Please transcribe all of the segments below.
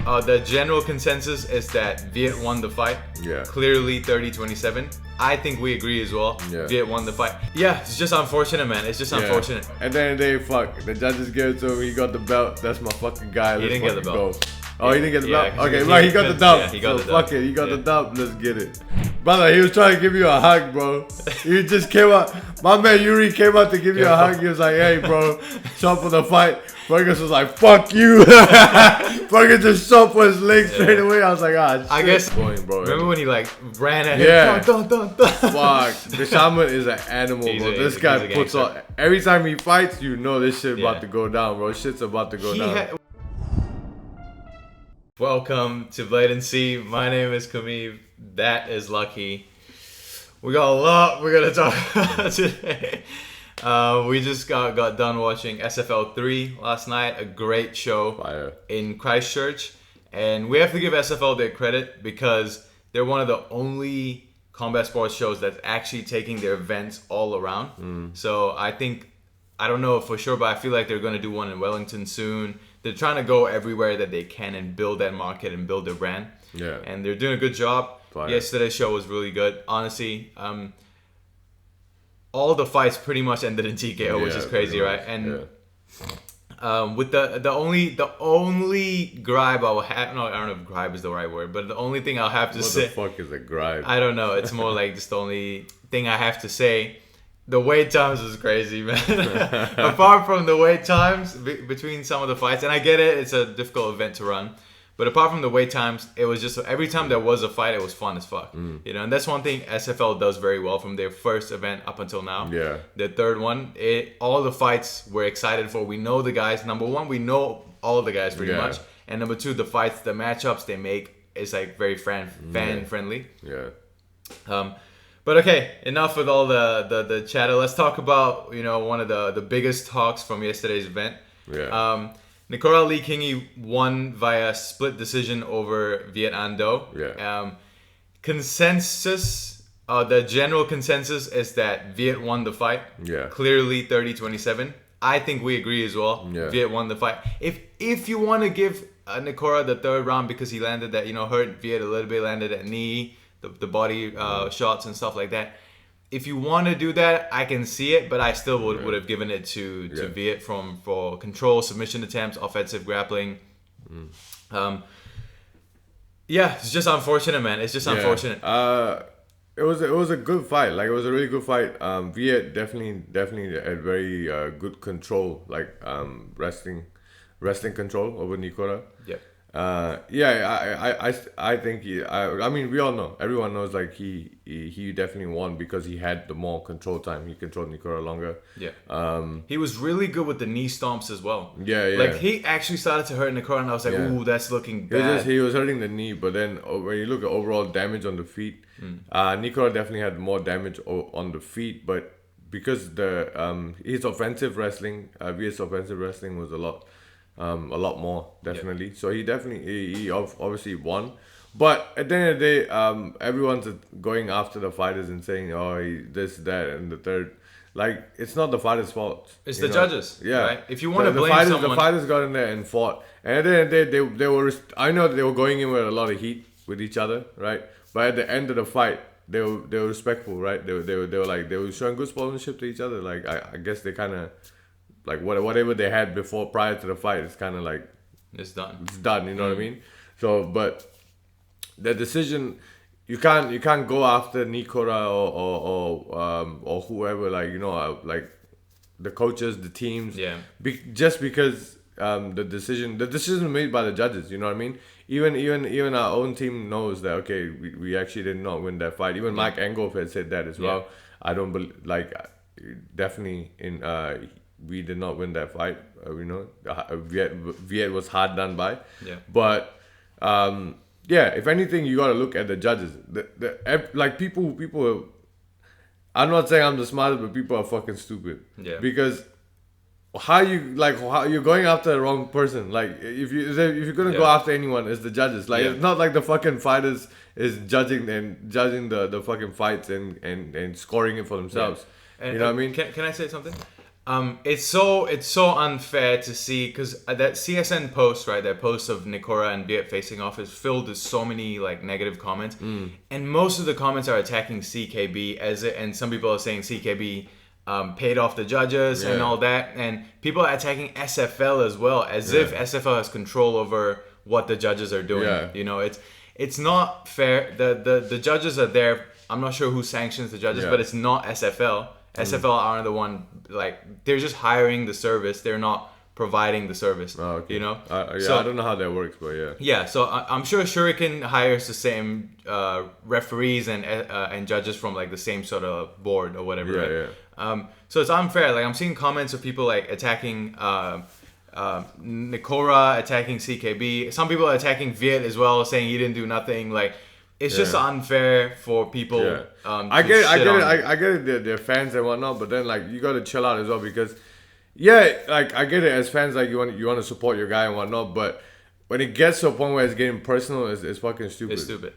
The general consensus is that Viet won the fight. Yeah. Clearly 30-27. I think we agree as well. Yeah. Viet won the fight. Yeah, it's just unfortunate, man. It's just unfortunate. At the end of the day, fuck. The judges gave it to him. He got the belt. That's my fucking guy. He didn't get the belt. Go. Oh, he didn't get the belt? Yeah, okay, well, he got the dub. Yeah, he got so the dub. fuck it. He got the dub. Let's get it. Brother, he was trying to give you a hug, bro. He just came out. My man Yuri came out to give you a hug. He was like, hey, bro, show up for the fight. Fergus was like, fuck you. Fergus just shot for his leg straight away. I was like, ah, shit. I guess, going, bro. remember when he like ran at him? Yeah. Dun, dun, dun, dun. Fuck. Dhcamad is an animal, bro. This guy puts on. Every time he fights, you know this shit about to go down, bro. Shit's about to go down. Welcome to Blatancy. My name is Kumiv. That is Lucky. We got a lot we're gonna talk about today. We just got done watching SFL 3 last night. A great show. Fire. In Christchurch. And we have to give SFL their credit because they're one of the only combat sports shows that's actually taking their events all around. So I don't know for sure, but I feel like they're going to do one in Wellington soon. They're trying to go everywhere that they can and build that market and build their brand. Yeah. And they're doing a good job. Fire. Yesterday's show was really good. Honestly, all the fights pretty much ended in TKO, which is crazy, right? And with the only gripe I will have, no, I don't know if gripe is the right word, but the only thing I'll have to say. What the fuck is a gripe? I don't know. It's more like just the only thing I have to say. The wait times was crazy, man. Apart from the wait times between some of the fights, and I get it, it's a difficult event to run. But apart from the wait times, it was just every time there was a fight, it was fun as fuck. You know, and that's one thing SFL does very well from their first event up until now. Yeah. The third one, all the fights we're excited for. We know the guys. Number one, we know all the guys pretty much. And number two, the fights, the matchups they make is like very fan friendly. Yeah. But okay, enough with all the chatter. Let's talk about, you know, one of the biggest talks from yesterday's event. Yeah. Nikora Kingi won via split decision over Viet Anh. Yeah. Consensus, the general consensus is that Viet won the fight. Yeah. Clearly 30-27. I think we agree as well. Yeah. Viet won the fight. If you want to give Nikora the third round because he landed that, you know, hurt Viet a little bit, landed that knee, the body shots and stuff like that. If you want to do that, I can see it, but I still would have given it to Viet for control, submission attempts, offensive grappling. It's just unfortunate, man. It's just unfortunate. It was a good fight. Like, it was a really good fight. Viet definitely had very good control, like wrestling control over Nikora. Yeah. I think I mean, we all know, everyone knows, like he definitely won because he had the more control time. He controlled Nikora longer. Yeah. He was really good with the knee stomps as well. Yeah. Like, he actually started to hurt Nikora, and I was like, ooh, that's looking bad. He was hurting the knee, but then when you look at overall damage on the feet, Nikora definitely had more damage on the feet, but because his offensive wrestling, Viet's offensive wrestling was a lot more, definitely. Yep. So he obviously won. But at the end of the day, everyone's going after the fighters and saying, oh, this, that, and the third. Like, it's not the fighters' fault. It's the judges. Yeah. Right? If you want to blame someone. The fighters got in there and fought. And at the end of the day, they were. I know they were going in with a lot of heat with each other, right? But at the end of the fight, they were respectful, right? They were showing good sportsmanship to each other. Like, I guess they kind of. Like, whatever they had before, prior to the fight, it's kind of like it's done. It's done. You know what I mean? So, but the decision, you can't go after Nikora or whoever, like, you know, like the coaches, the teams. Yeah. Just because the decision made by the judges. You know what I mean? Even our own team knows that, okay, we actually did not win that fight. Even Mike Engolf had said that as well. I don't believe, like, definitely in. We did not win that fight. You know, Viet was hard done by. Yeah. But if anything, you got to look at the judges. Like, people. I'm not saying I'm the smartest, but people are fucking stupid. Yeah. Because how you're going after the wrong person. Like, if you're gonna go after anyone, it's the judges. Like, it's not like the fucking fighters is judging the fucking fights and scoring it for themselves. Yeah. And, you know what I mean? Can I say something? It's so unfair to see because that CSN post, right, that post of Nikora and Viet facing off is filled with so many like negative comments, and most of the comments are attacking CKB and some people are saying CKB paid off the judges and all that, and people are attacking SFL as well as if SFL has control over what the judges are doing. Yeah. You know, it's not fair. The judges are there. I'm not sure who sanctions the judges, but it's not SFL. SFL aren't the one, like, they're just hiring the service. They're not providing the service. Oh, okay. You know? So, I don't know how that works, but yeah. Yeah, so I'm sure Shuriken hires the same referees and judges from, like, the same sort of board or whatever, right? Yeah. So it's unfair. Like, I'm seeing comments of people, like, attacking Nikora, attacking CKB. Some people are attacking Viet as well, saying he didn't do nothing. Like, it's just unfair for people. Yeah. I get it. They're fans and whatnot, but then like you gotta chill out as well because, like I get it as fans, like you want to support your guy and whatnot, but when it gets to a point where it's getting personal, it's fucking stupid.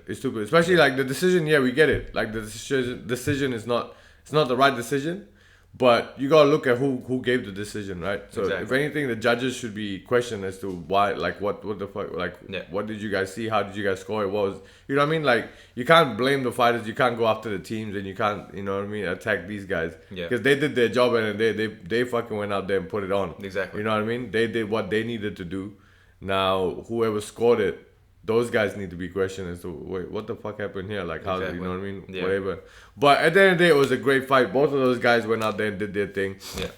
It's stupid. Especially like the decision. Yeah, we get it. Like the decision is not the right decision. But you gotta look at who gave the decision, right? So if anything, the judges should be questioned as to why, like what the fuck, like what did you guys see? How did you guys score? It was, you know what I mean? Like you can't blame the fighters, you can't go after the teams, and you can't, you know what I mean, attack these guys. Yeah. Because they did their job and they fucking went out there and put it on. Exactly. You know what I mean? They did what they needed to do. Now whoever scored it, those guys need to be questioned as to wait, what the fuck happened here? Like how, you know what I mean? Yeah. Whatever. But at the end of the day, it was a great fight. Both of those guys went out there and did their thing. Yeah.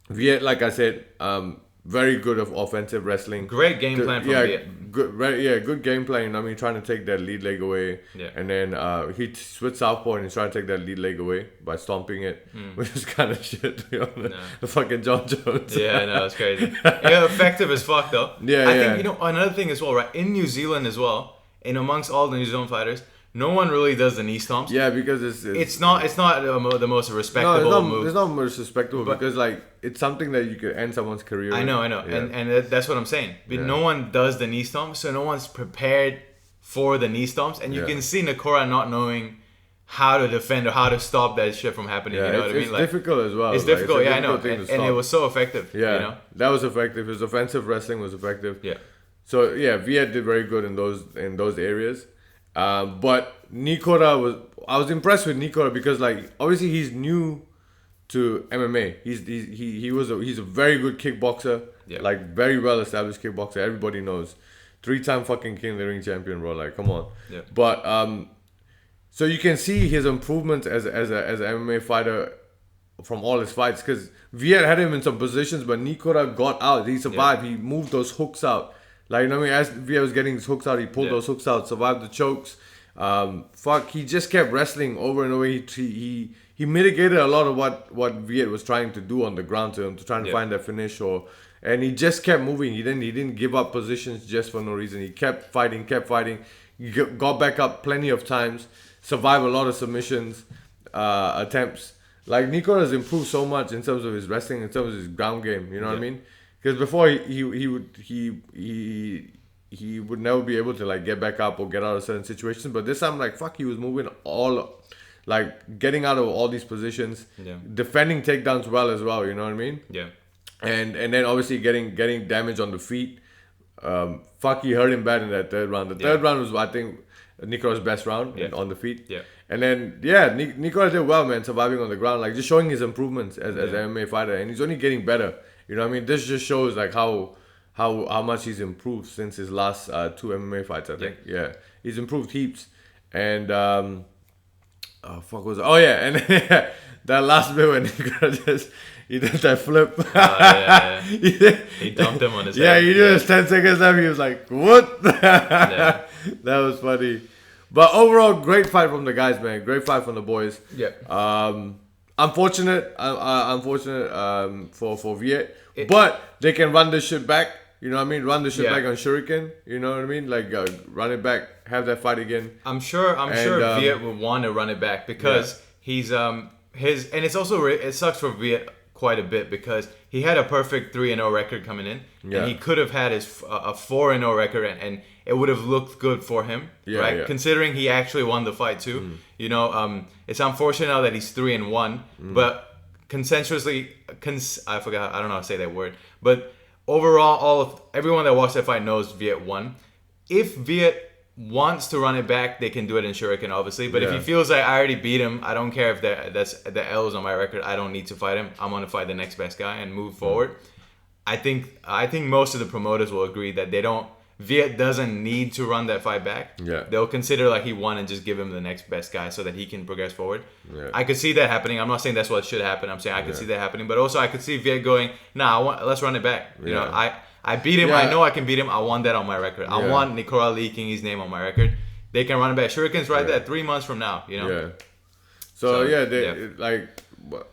Viet, like I said, very good of offensive wrestling. Great game plan from Viet. Good game plan. You know what I mean? Trying to take that lead leg away. Yeah. And then he switched southpaw and he's trying to take that lead leg away by stomping it, which is kind of shit, to be honest. The fucking John Jones. Yeah, no, it's crazy. Yeah, effective as fuck though. I think, you know, another thing as well, right? In New Zealand as well, and amongst all the New Zealand fighters, no one really does the knee stomps. Yeah, because it's not the most respectable move. It's not most respectable because like it's something that you could end someone's career. I know, yeah. and that's what I'm saying. But no one does the knee stomps, so no one's prepared for the knee stomps, and you can see Nikora not knowing how to defend or how to stop that shit from happening. You know what I mean? It's difficult as well. It's difficult, I know, and it was so effective. Yeah, you know? That was effective. His offensive wrestling was effective. Yeah. So yeah, Viet did very good in those areas. But Nikora I was impressed with Nikora because like obviously he's new to MMA. He's a very good kickboxer, like very well established kickboxer. Everybody knows, 3-time fucking King of the Ring champion, bro. Like come on. Yeah. But so you can see his improvements as an MMA fighter from all his fights because Viet had him in some positions, but Nikora got out. He survived. He moved those hooks out. Like, you know what I mean? As Viet was getting his hooks out, he pulled those hooks out, survived the chokes. He just kept wrestling over and over. He mitigated a lot of what Viet was trying to do on the ground to him, to try and find that finish. And he just kept moving. He didn't give up positions just for no reason. He kept fighting. He got back up plenty of times, survived a lot of submissions, attempts. Like, Nikora has improved so much in terms of his wrestling, in terms of his ground game. You know what I mean? Because before he would never be able to like get back up or get out of certain situations, but this time like he was moving getting out of all these positions, defending takedowns well as well. You know what I mean? Yeah. And then obviously getting damage on the feet. He hurt him bad in that third round. The third round was I think Nikora's best round on the feet. Yeah. And then Nikora did well, man, surviving on the ground, like just showing his improvements as an MMA fighter, and he's only getting better. You know what I mean? This just shows like how much he's improved since his last 2 MMA fights, I think. Yeah. He's improved heaps. And and that last bit when he did that flip. He dumped him on his head. Yeah, he did his 10 seconds left. He was like, what? That was funny. But overall, great fight from the guys, man. Great fight from the boys. Yeah. Unfortunate for Viet, but they can run this shit back. You know what I mean? Run the shit back on Shuriken. You know what I mean? Like run it back, have that fight again. I'm sure Viet would want to run it back because he's and it's also it sucks for Viet quite a bit because he had a perfect 3-0 record coming in, and he could have had his a 4-0 record, and it would have looked good for him, right? Yeah. Considering he actually won the fight too. You know, it's unfortunate now that he's 3-1, but consensuously, I forgot, I don't know how to say that word, but overall, everyone that watched that fight knows Viet won. If Viet wants to run it back, they can do it in Shuriken, obviously. But if he feels like I already beat him, I don't care if that's the L's on my record. I don't need to fight him. I'm gonna fight the next best guy and move forward. I think most of the promoters will agree that Viet doesn't need to run that fight back. Yeah. They'll consider like he won and just give him the next best guy so that he can progress forward. Yeah. I could see that happening. I'm not saying that's what should happen. I'm saying I could see that happening. But also I could see Viet going, let's run it back. You know, I beat him. Yeah. I know I can beat him. I want that on my record. I want Nikora Lee Kingi's name on my record. They can run it back. Shuriken's right there 3 months from now, you know? Yeah. So they like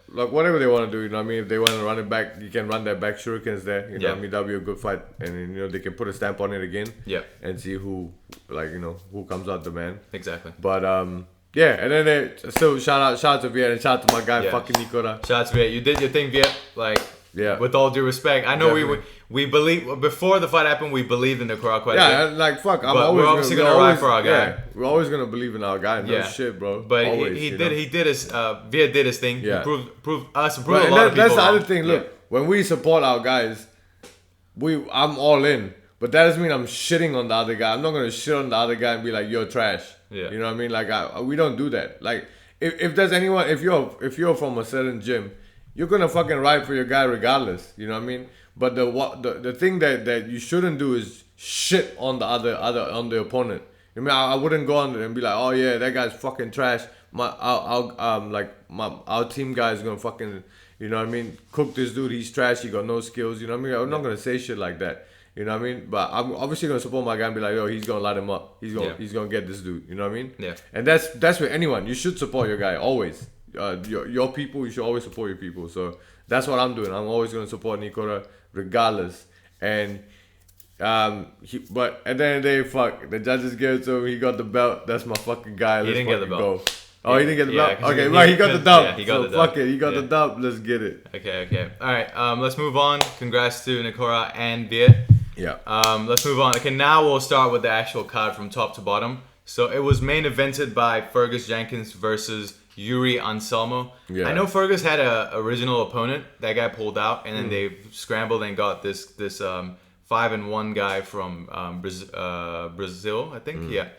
whatever they want to do, you know what I mean? If they want to run it back, you can run that back. Shuriken's there, you know what I mean? That'll be a good fight. And then, you know, they can put a stamp on it again. Yeah. And see who, like, you know, who comes out the man. Exactly. But, yeah, and then still shout out to Viet and shout out to my guy, fucking Nikora. Shout out to Viet. You did your thing, Viet. Like, with all due respect. I know we believe, before the fight happened, we believed in Nikora quite a bit. Yeah, like, fuck. We're obviously going to ride for our guy. Yeah, we're always going to believe in our guy. No shit, bro. But always, he did his, Viet did his thing. Yeah. He proved a lot of people That's the other wrong. thing. Look, when we support our guys, I'm all in. But that doesn't mean I'm shitting on the other guy. I'm not gonna shit on the other guy and be like, "You're trash." Yeah. You know what I mean? Like, we don't do that. Like, if there's anyone, if you're from a certain gym, you're gonna fucking ride for your guy regardless. You know what I mean? But the thing that you shouldn't do is shit on the other on the opponent. I mean, I wouldn't go on there and be like, "Oh yeah, that guy's fucking trash." Our team guy is gonna fucking, you know what I mean, cook this dude. He's trash. He got no skills. You know what I mean? I'm not gonna say shit like that. You know what I mean? But I'm obviously gonna support my guy and be like, "Yo, he's gonna light him up. He's gonna get this dude." You know what I mean? Yeah. And that's with anyone. You should support your guy always. Your people. You should always support your people. So that's what I'm doing. I'm always gonna support Nikora regardless. And but at the end of the day, fuck, the judges gave it to him. He got the belt. That's my fucking guy. He didn't get the belt. Go. Oh, he didn't get the belt? Okay, right, he got the dub. Yeah, he got the dub. Fuck it, he got the dub. Let's get it. Okay. All right, let's move on. Congrats to Nikora and Viet. Yeah. Let's move on. Okay, now we'll start with the actual card from top to bottom. So it was main evented by Fergus Jenkins versus Yuri Anselmo. Yeah. I know Fergus had a original opponent. That guy pulled out, and then they scrambled and got this 5-1 guy from Brazil, I think. Yeah.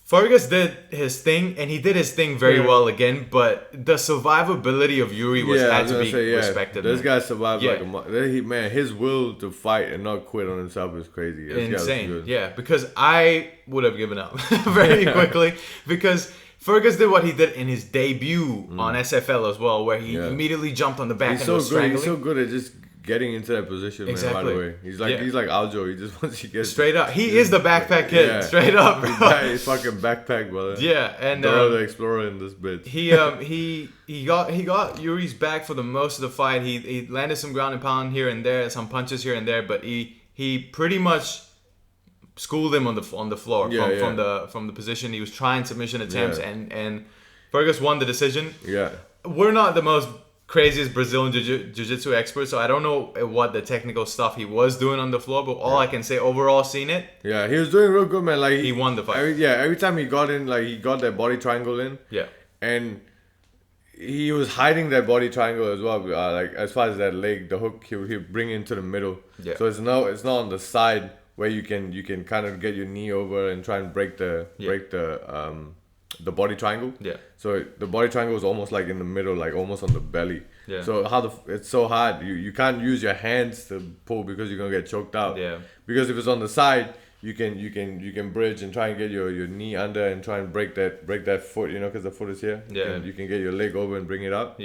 Fergus did his thing, and he did his thing very well again, but the survivability of Yuri had to be respected. This guy survived like a month. His will to fight and not quit on himself is crazy. Insane. Yeah, because I would have given up very quickly, because Fergus did what he did in his debut on SFL as well, where he immediately jumped on the back and was strangling. He's so good at just getting into that position, man, right away. He's like Aljo. He just wants to get straight up. He is the backpack kid, straight up. He's fucking backpack, brother. Yeah, and Dora the Explorer in this bitch. He got Yuri's back for the most of the fight. He landed some ground and pound here and there, some punches here and there, but he pretty much schooled him on the floor from the position. He was trying submission attempts, and Fergus won the decision. Yeah, we're not the most craziest Brazilian jiu-jitsu expert, so I don't know what the technical stuff he was doing on the floor, but all I can say, overall, seeing it, he was doing real good, man. Like he won the fight. Every time he got in, like, he got that body triangle in, and he was hiding that body triangle as well. Like, as far as that leg, the hook, he'll bring it into the middle. So it's not on the side where you can kind of get your knee over and try and break the body triangle. So the body triangle is almost like in the middle, like almost on the belly. So it's so hard. You can't use your hands to pull because you're gonna get choked out. Because if it's on the side, you can bridge and try and get your knee under and try and break that foot. You know, because the foot is here. You can get your leg over and bring it up.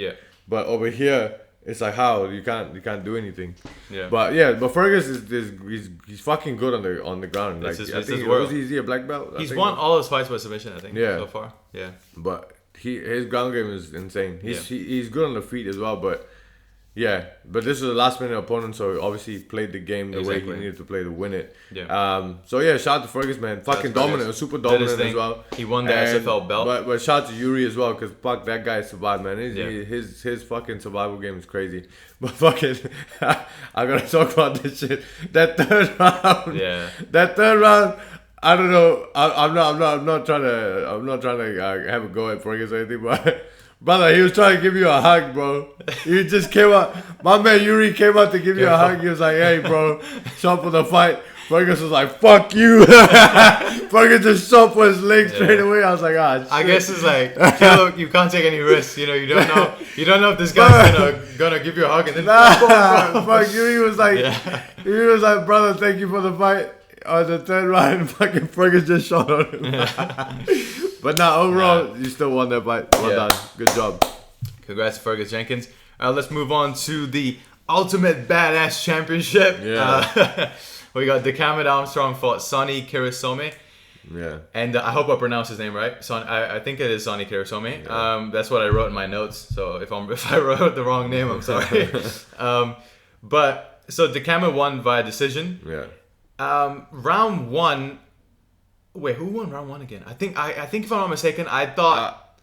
But over here, it's like how you can't do anything. But Fergus he's fucking good on the ground. Like, I think was he a black belt? He's won all his fights by submission, I think. So far. But his ground game is insane. He's good on the feet as well. But but this was a last minute opponent, so obviously he played the game the way he needed to play to win it. So shout out to Fergus, man. Fucking dominant, super dominant as well. He won the SFL belt. But shout out to Yuri as well, because fuck, that guy survived, man. His fucking survival game is crazy. But fucking, I gotta talk about this shit. That third round. I don't know. I'm not trying to have a go at Fergus or anything, Brother, he was trying to give you a hug, bro. He just came out. My man Yuri came out to give you a hug. He was like, hey, bro, show up for the fight. Fergus was like, fuck you. Fergus just shot for his leg straight away. I was like, ah, shit. I guess it's like, you can't take any risks. You know, you don't know if this guy's gonna give you a hug and then fuck. Yuri was like, brother, thank you for the fight. On the third round, fucking Fergus just shot on him. But now overall, you still won that fight. Well done. Good job. Congrats to Fergus Jenkins. Let's move on to the Ultimate Badass Championship. Yeah. We got Dhcamad Armstrong fought Sonny Kirisome. Yeah. And I hope I pronounced his name right. I think it is Sonny Kirisome. Yeah. That's what I wrote in my notes. So if I wrote the wrong name, I'm sorry. But so Dhcamad won via decision. Yeah. Round one. Wait, who won round one again? I think if I'm not mistaken, I thought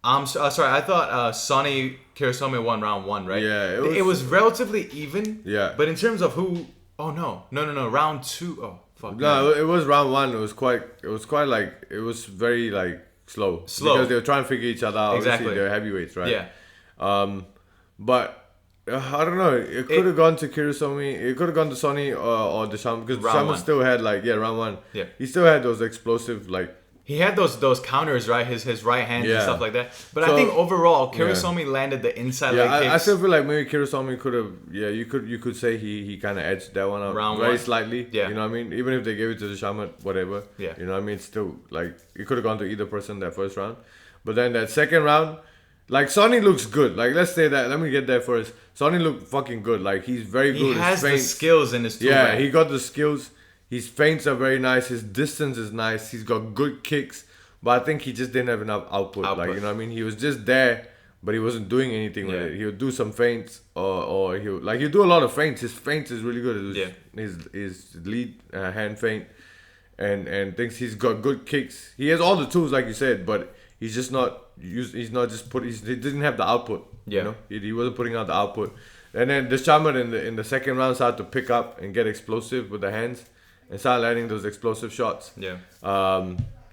I thought Sonny Kirisome won round one, right? Yeah, it was relatively even. Yeah. But in terms of who, no, round two. Oh fuck. No, it was round one. It was very like slow because they were trying to figure each other out. Exactly. Obviously, they're heavyweights, right? Yeah. But I don't know. It could have gone to Kirisome. It could have gone to Sonny or Dhcamad because Dhcamad still had round one. Yeah. He still had those explosive He had those counters, right? His right hand and stuff like that. But I think overall, Kirisome landed the inside leg kicks. I still feel like maybe Kirisome could have. Yeah, you could say he kind of edged that one out round very one. Slightly. Yeah. You know what I mean? Even if they gave it to Dhcamad, whatever. Yeah. You know what I mean? Still, like, it could have gone to either person that first round. But then that second round, like, Sonny looks good. Like, let's say that. Let me get there first. Sonny looked fucking good. Like, he's very good. He has the skills in his tool bag. He got the skills. His feints are very nice. His distance is nice. He's got good kicks. But I think he just didn't have enough output. Like, you know what I mean? He was just there, but he wasn't doing anything with it. He would do some feints or he'll do a lot of feints. His feints is really good. His lead hand feint and thinks he's got good kicks. He has all the tools, like you said, but he's just not he didn't have the output. Yeah. You know? He wasn't putting out the output. And then Dhcamad in the second round started to pick up and get explosive with the hands and start landing those explosive shots. Yeah.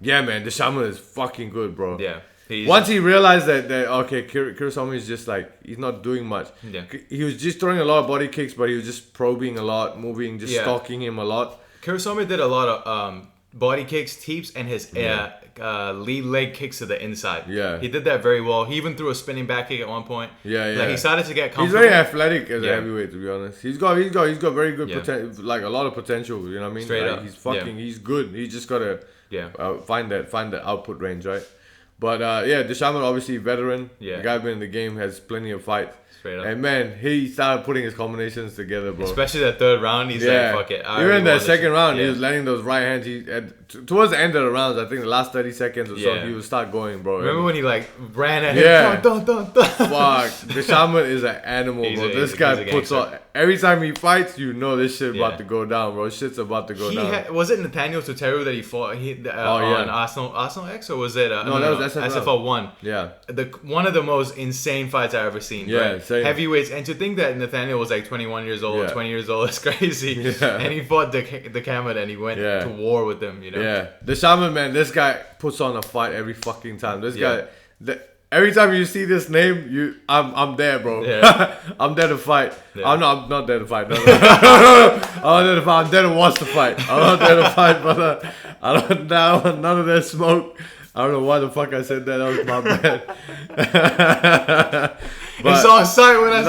Yeah, man, Dhcamad is fucking good, bro. Yeah. Once he realized that okay, Kirisome is just like, he's not doing much. Yeah. He was just throwing a lot of body kicks, but he was just probing a lot, moving, just stalking him a lot. Kirisome did a lot of body kicks, teeps, and his lead leg kicks to the inside. Yeah. He did that very well. He even threw a spinning back kick at one point. Yeah. Like, he started to get comfortable. He's very athletic as a heavyweight, to be honest. He's got very good potential, like a lot of potential. You know what I mean? Straight like, up. He's good. He just gotta find the output range, right? But Dhcamad, obviously veteran. Yeah. The guy been in the game, has plenty of fights. Straight up. And man, he started putting his combinations together, bro. Especially that third round, he's like, fuck it. Even in that second round, he was landing those right hands. Towards the end of the rounds, I think the last 30 seconds or so, he would start going, bro. Remember when he like ran at him? Dun, dun, dun. Fuck. Dhcamad is an animal, bro. This guy puts on... Every time he fights, you know this shit about to go down, bro. Shit's about to go down. Was it Nathaniel Tuteru that he fought on Arsenal X, or was it... that was SFL 1. Yeah. One of the most insane fights I've ever seen. Yeah, same. Heavyweights. And to think that Nathaniel was like 21 years old, 20 years old, is crazy. Yeah. And he fought Dhcamad and he went to war with him, you know? Yeah. Dhcamad, man, this guy puts on a fight every fucking time. This guy... Every time you see this name, I'm there, bro. Yeah. I'm there to fight. Yeah. I'm not there to fight. No. I'm not there to fight. I'm there to watch the fight. I'm not there to fight, brother. I don't none of that smoke. I don't know why the fuck I said that. That was my bad. It's on sight when I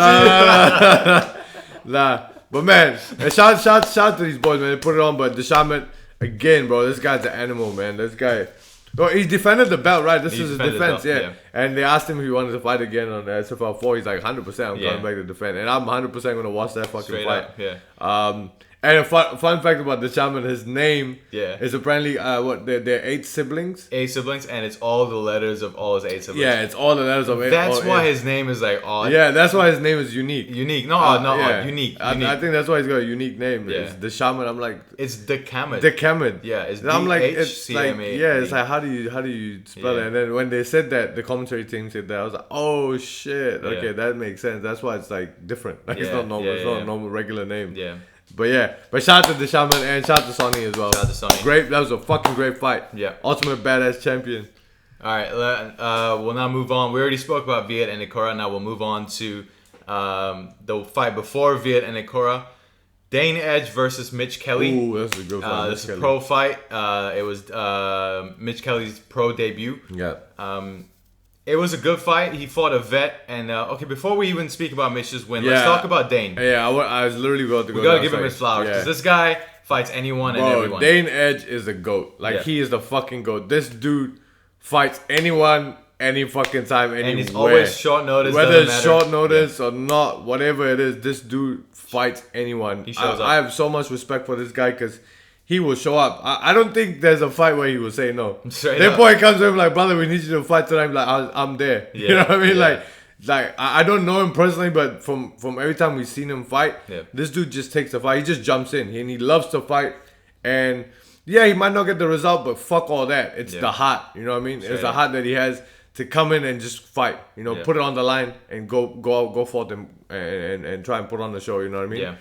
see you. Nah. But man, shout to these boys, man. They put it on, but Dhcamad, again, bro, this guy's an animal, man. This guy... Oh, he defended the belt, right? This is his defense, yeah. And they asked him if he wanted to fight again on the SFL 4. He's like, 100% I'm coming back to defend. And I'm 100% going to watch that fucking Straight fight. Up, yeah. And a fun fact about Dhcamad, his name is apparently, they're 8 siblings? 8 siblings, and it's all the letters of all his 8 siblings. Yeah, it's all the letters of 8. That's why his name is like odd. Yeah, that's why his name is unique. Unique. No, odd. Unique. I think that's why he's got a unique name. Yeah. It's Dhcamad. I'm like... It's Dhcamad. Dhcamad. Yeah, it's I'm like, it's like, it's like, how do you spell it? And then when they said that, the commentary team said that, I was like, oh shit. Okay, that makes sense. That's why it's like different. Like, it's not normal. It's not a normal regular name. Yeah. But shout out to Dhcamad and shout out to Sonny as well. Shout out to Sonny. Great, that was a fucking great fight. Yeah. Ultimate badass champion. All right, we'll now move on. We already spoke about Viet and Nikora. Now we'll move on to the fight before Viet and Nikora. Dane Edge versus Mitch Kelly. Ooh, that's a good fight. This is a pro fight. It was Mitch Kelly's pro debut. Yeah. It was a good fight. He fought a vet. And, okay, before we even speak about Mitch's win, let's talk about Dane. Yeah, I was literally about to go. We got to give him his flowers. Because this guy fights anyone and everyone. Dane Edge is a GOAT. Like, he is the fucking GOAT. This dude fights anyone, any fucking time, anywhere. And he's always short notice. Whether it's short notice or not, whatever it is, this dude fights anyone. He shows up. I have so much respect for this guy because he will show up. I don't think there's a fight where he will say no. That point comes to him like, brother, we need you to fight tonight. I'm like, I'm there. Yeah. You know what I mean? Like I don't know him personally, but from every time we've seen him fight, this dude just takes the fight. He just jumps in and he loves to fight. And yeah, he might not get the result, but fuck all that. It's the heart. You know what I mean? It's the heart that he has to come in and just fight. You know, put it on the line and go for them and try and put on the show. You know what I mean? Yeah.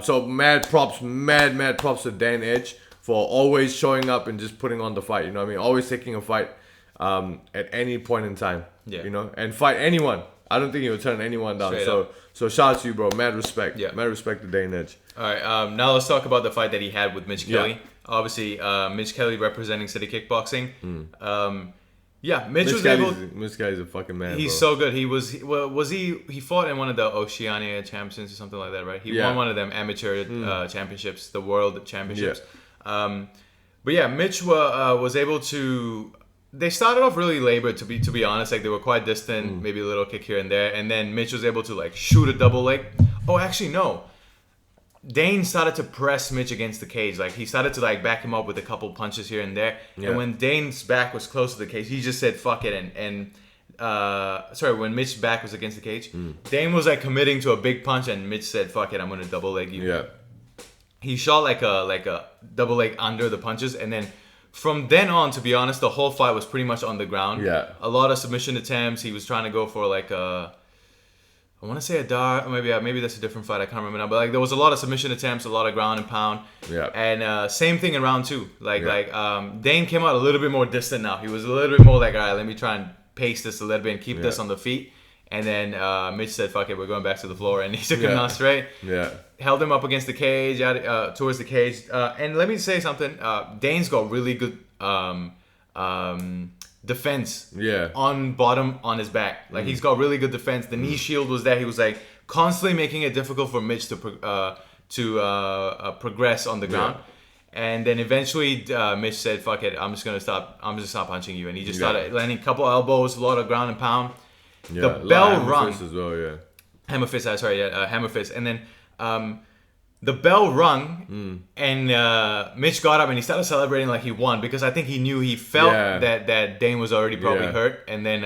So mad props to Dan Edge for always showing up and just putting on the fight. You know what I mean? Always taking a fight at any point in time. Yeah. You know, and fight anyone. I don't think he would turn anyone down. So shout out to you, bro. Mad respect. Yeah. Mad respect to Dan Edge. All right. Now let's talk about the fight that he had with Mitch Kelly. Obviously, Mitch Kelly representing City Kickboxing. Mitch Kelly's a fucking man. He's so good. He fought in one of the Oceania Championships or something like that, right? He won one of them amateur championships, the world championships. Mitch was able to. They started off really labored, to be honest. Like, they were quite distant, maybe a little kick here and there, and then Mitch was able to like shoot a double leg. Oh, actually no. Dane started to press Mitch against the cage. Like, he started to like back him up with a couple punches here and there. And when Dane's back was close to the cage, he just said fuck it. When Mitch's back was against the cage, Dane was like committing to a big punch, and Mitch said fuck it, I'm gonna double leg you. Yeah. He shot like a double leg under the punches, and then from then on, to be honest, the whole fight was pretty much on the ground. Yeah. A lot of submission attempts. He was trying to go for like a, I want to say a dar, maybe that's a different fight. I can't remember now. But like, there was a lot of submission attempts, a lot of ground and pound. Yeah. And same thing in round two. Dane came out a little bit more distant now. He was a little bit more like, all right, let me try and pace this a little bit and keep this on the feet. And then Mitch said, fuck it, we're going back to the floor. And he took him down straight. Yeah. Held him up against the cage, towards the cage. And let me say something. Dane's got really good defense on bottom on his back. Like, he's got really good defense. The knee shield was there. He was like constantly making it difficult for Mitch to progress on the ground. And then eventually Mitch said, fuck it, I'm just gonna stop punching you. And he just started landing a couple elbows, a lot of ground and pound. Yeah, the bell rung as well, hammer fist. Hammer fist. And then the bell rung, and Mitch got up and he started celebrating like he won, because I think he knew, he felt that Dane was already probably hurt. And then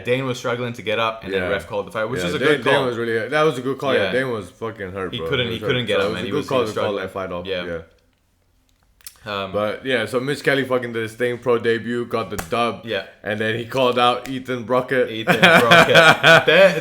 Dane was struggling to get up, and then ref called the fight, which was a good call. Dane was that was a good call. Yeah, Dane was fucking hurt. He couldn't get up, man. He was struggling to call that fight off. Yeah. So Mitch Kelly fucking did his thing, pro debut, got the dub. Yeah. And then he called out Ethan Brockett.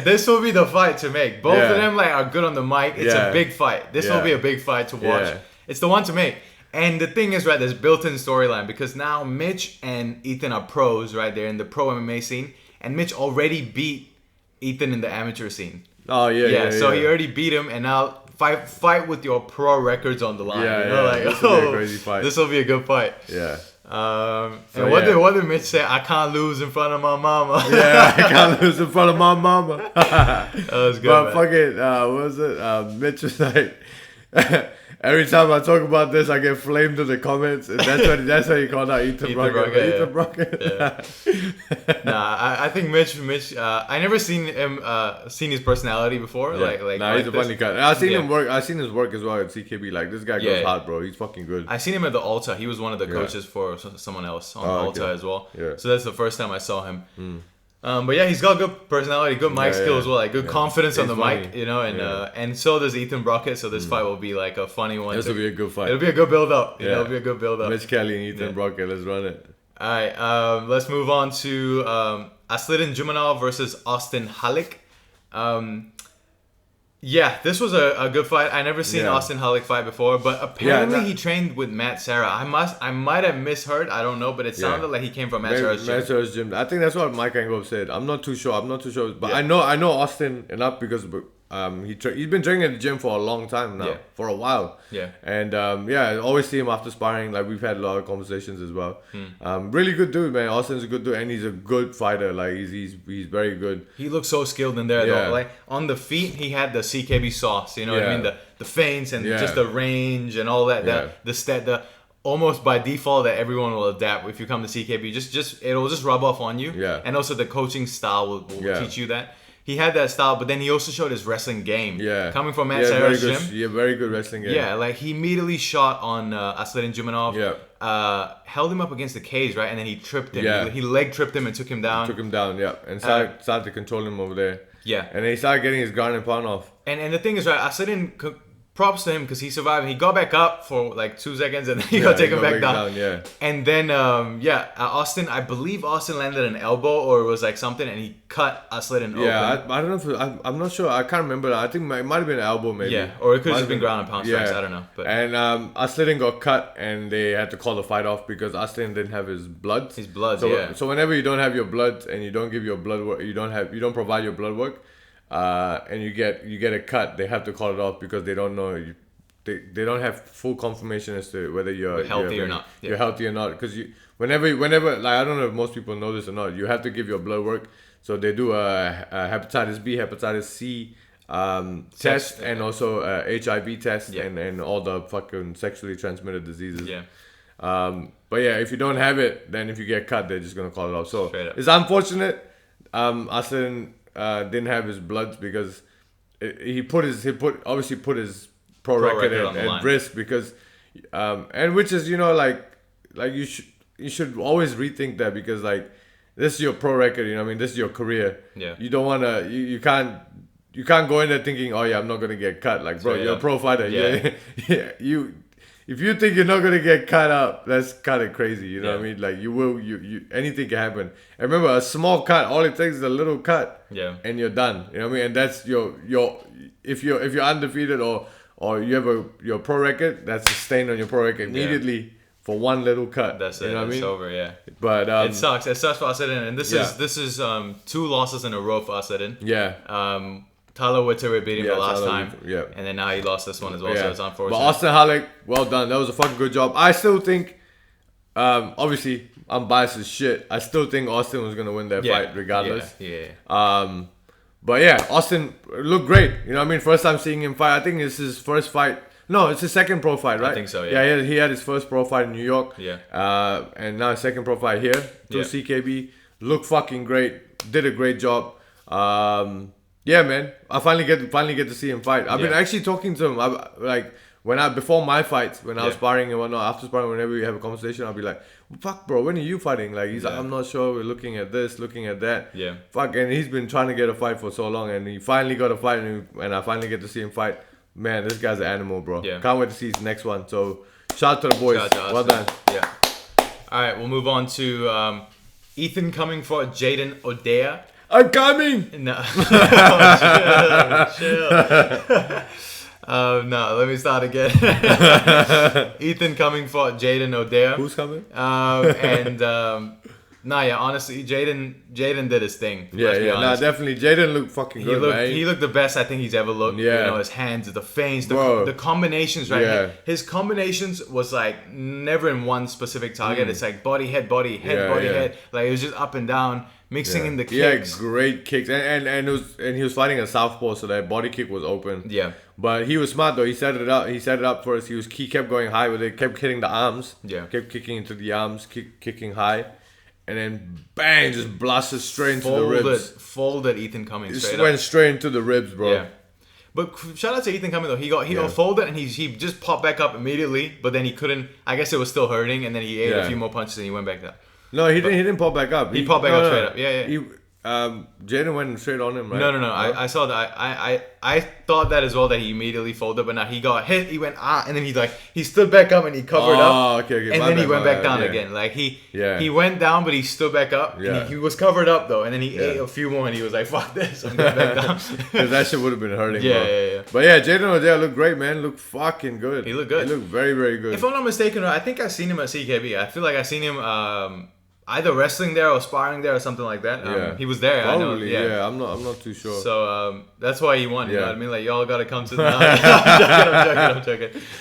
This will be the fight to make. Both of them are good on the mic. It's a big fight. This will be a big fight to watch. Yeah. It's the one to make. And the thing is, right, there's built-in storyline, because now Mitch and Ethan are pros, right? They're in the pro MMA scene. And Mitch already beat Ethan in the amateur scene. Oh, yeah. So he already beat him, and now fight with your pro records on the line. This will be a crazy fight. This will be a good fight. Yeah. What did Mitch say? I can't lose in front of my mama. I can't lose in front of my mama. That was good. But fucking, what was it? Mitch was like, every time I talk about this, I get flamed in the comments, and that's how you called out Ethan Brockett. Ethan Brockett. I think Mitch. I never seen his personality before. He's a funny guy. I've seen him work. I've seen his work as well at CKB. Like, this guy goes hard, bro. He's fucking good. I seen him at the Alta. He was one of the coaches for someone else on the Alta as well. Yeah. So that's the first time I saw him. He's got good personality, good mic skill as well, like good confidence on the mic, you know, and so does Ethan Brockett. So this fight will be like a funny one. This will be a good fight. It'll be a good build up. It'll be a good build up. Mitch Kelly and Ethan Brockett, let's run it. All right, let's move on to Asliddin Jumanov versus Austin Halik. Yeah, this was a good fight. I never seen Austin Halik fight before, but apparently he trained with Matt Serra. I might have misheard. I don't know, but it sounded like he came from Matt Serra's gym. I think that's what Mike Angove said. I'm not too sure, but I know Austin enough because he's been training at the gym for a long time now, for a while. Yeah. And I always see him after sparring. Like we've had a lot of conversations as well. Really good dude, man. Austin's a good dude, and he's a good fighter. Like he's very good. He looks so skilled in there though. Like on the feet, he had the CKB sauce. You know what I mean? The feints and just the range and all that. The almost by default that everyone will adapt if you come to CKB. Just it'll just rub off on you. Yeah. And also the coaching style will teach you that. He had that style, but then he also showed his wrestling game. Yeah. Coming from Matt Serra's gym. Yeah, very good wrestling game. Yeah, like he immediately shot on Asliddin Jumanov. Yeah. Held him up against the cage, right? And then he tripped him. Yeah. He leg tripped him and took him down. And started to control him over there. Yeah. And then he started getting his ground and pound off. And the thing is, right, Asliddin, props to him because he survived. He got back up for like 2 seconds and then he got taken back down. Yeah. And then, Austin, I believe Austin landed an elbow or it was like something and he cut Asliddin open. Yeah, I don't know if I'm not sure. I can't remember. I think it might have been an elbow maybe. Yeah, or it could have just been ground and pound strikes. I don't know. But. And Asliddin got cut and they had to call the fight off because Asliddin didn't have his blood. So whenever you don't have your blood and you don't give your blood work, you don't provide your blood work, and you get a cut, they have to call it off because they don't know. They don't have full confirmation as to whether you're healthy or not. Yeah. You're healthy or not because whenever like I don't know if most people know this or not, you have to give your blood work. So they do a hepatitis B, hepatitis C test and also a HIV test and all the fucking sexually transmitted diseases. Yeah. But if you don't have it, then if you get cut, they're just gonna call it off. So it's unfortunate. Asliddin didn't have his bloods because he put his pro record at risk because and which is like you should always rethink that because like this is your pro record, you know what I mean, this is your career. You don't want to you can't go in there thinking, oh yeah, I'm not going to get cut. Like bro, you're a pro fighter. If you think you're not going to get cut up, that's kind of crazy, you know what I mean? Like you anything can happen. And remember, a small cut, all it takes is a little cut and you're done, you know what I mean? And that's your if you're undefeated or you have your pro record, that's a stain on your pro record immediately for one little cut. That's it. You know what I mean? It's over. Yeah. But it sucks. It sucks for Asliddin, and this is 2 losses in a row for Asliddin. Yeah. Tyler Witter beat him the last time. Yeah. And then now he lost this one as well. So it's unfortunate. But Austin Halik, well done. That was a fucking good job. I still think, obviously, I'm biased as shit. I still think Austin was gonna win that fight regardless. Yeah. But yeah, Austin looked great. You know what I mean? First time seeing him fight. I think it's his first fight. No, it's his second pro fight, right? I think so, yeah. Yeah, he had his first pro fight in New York. Yeah. And now his second pro fight here through CKB. Looked fucking great. Did a great job. Yeah, man. I finally get to see him fight. I've been actually talking to him. Before my fights, when I was sparring and whatnot, after sparring, whenever we have a conversation, I'll be like, fuck, bro, when are you fighting? Like, he's like, I'm not sure. We're looking at this, looking at that. Yeah. Fuck, and he's been trying to get a fight for so long, and he finally got a fight, and I finally get to see him fight. Man, this guy's an animal, bro. Yeah. Can't wait to see his next one. So, shout out to the boys. Well done. Yeah. All right, we'll move on to Ethan Cumming for Jaden Odea. I'm coming! No. Chill. No, let me start again. Ethan coming for Jaden Odea. Who's coming? Honestly, Jaden did his thing. Definitely. Jaden looked fucking good, man. He looked the best I think he's ever looked. Yeah. You know, his hands, the feints, the combinations, right? Yeah. His combinations was like never in one specific target. It's like body, head, body, head. Like it was just up and down. Mixing in the kicks. Yeah, great kicks. And he was fighting a southpaw, so that body kick was open. Yeah. But he was smart though. He set it up first. He kept going high with it, kept hitting the arms. Yeah. Kept kicking into the arms, kicking high. And then bang, just blasted straight into the ribs. Folded Ethan Cumming straight up. Went straight into the ribs, bro. Yeah. But shout out to Ethan Cumming though. He got folded and he just popped back up immediately, but then he couldn't. I guess it was still hurting, and then he ate a few more punches and he went back down. No, he didn't pop back up. He popped back up straight up. Yeah. Jaden went straight on him, right? No. I saw that. I thought that as well, that he immediately folded, but now he got hit. He went and then he stood back up and he covered up. Oh, okay. And then he went back down again. Like he went down, but he stood back up. Yeah. And he was covered up though, and then he ate a few more, and he was like, "Fuck this, I'm going back down." Because that shit would have been hurting. Yeah. But yeah, Jaden Odea looked great, man. Looked fucking good. He looked good. He looked very, very good. If I'm not mistaken, I think I've seen him at CKB. I feel like I've seen him either wrestling there or sparring there or something like that. He was there. Probably, I know. I'm not too sure. So that's why he won. You know what I mean? Like, y'all gotta come to the.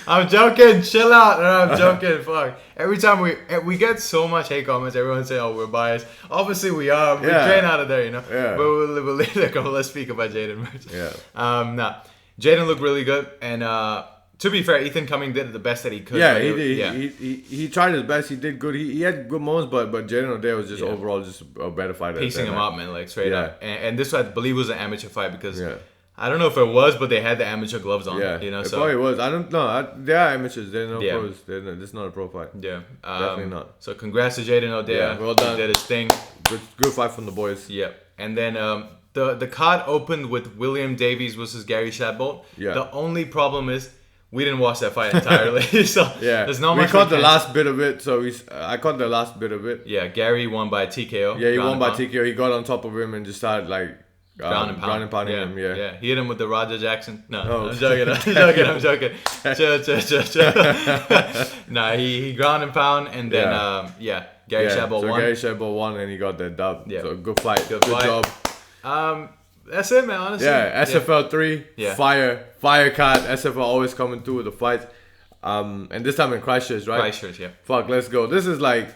I'm joking. Chill out. No, I'm joking. Fuck. Every time we get so much hate comments, everyone say, "Oh, we're biased." Obviously, we are. We train out of there, you know. Yeah. But we'll later go. Let's speak about Jaden. Yeah. Jaden looked really good, and to be fair, Ethan Cumming did the best that he could. Yeah, he did. He tried his best. He did good. He had good moments, but Jaden Odea was just overall just a better fighter. Piecing him up, man, like straight up. And this, I believe, was an amateur fight because I don't know if it was, but they had the amateur gloves on. Yeah, you know, it so probably was. I don't know. They are amateurs. They're no pros. This is not a pro fight. Yeah, definitely not. So congrats to Jaden Odea. Yeah, well done. He did his thing. Good fight from the boys. Yeah, and then the card opened with William Davies versus Gary Shadbolt. Yeah. The only problem is we didn't watch that fight entirely, so there's not much. We caught the last bit of it, so I caught the last bit of it. Yeah, Gary won by TKO. Yeah, he won by TKO. He got on top of him and just started like ground and pounding him. Yeah, he hit him with the Roger Jackson. No, Oh. I'm joking. I'm joking. Chill. Nah, he ground and pound, and then Gary Shadbolt won. Gary Shadbolt won, and he got that dub. Yeah. So good fight. Good fight. job. That's it, man. Honestly. Yeah, SFL 3, Yeah. fire card. SFL always coming through with the fights. And this time in Christchurch, right? Christchurch, yeah. Fuck, let's go. This is like,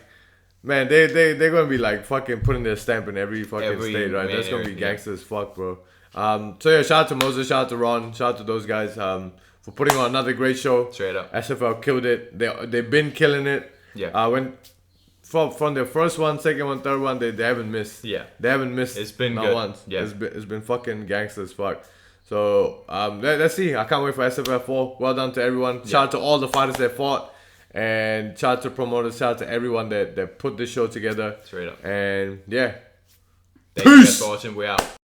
man, they're gonna be like fucking putting their stamp in every fucking state, right? That's gonna be gangster as fuck, bro. So yeah, shout out to Moses, shout out to Ron, shout out to those guys for putting on another great show. Straight up. SFL killed it. They've been killing it. Yeah. From their first one, second one, third one, they haven't missed. Yeah. They haven't missed. It's been not good. once. Yeah. It's been fucking gangster as fuck. So let's see. I can't wait for SFL 4. Well done to everyone. Yeah. Shout out to all the fighters that fought. And shout out to promoters. Shout out to everyone that put this show together. Straight up. And yeah. Thank you guys for watching. We out.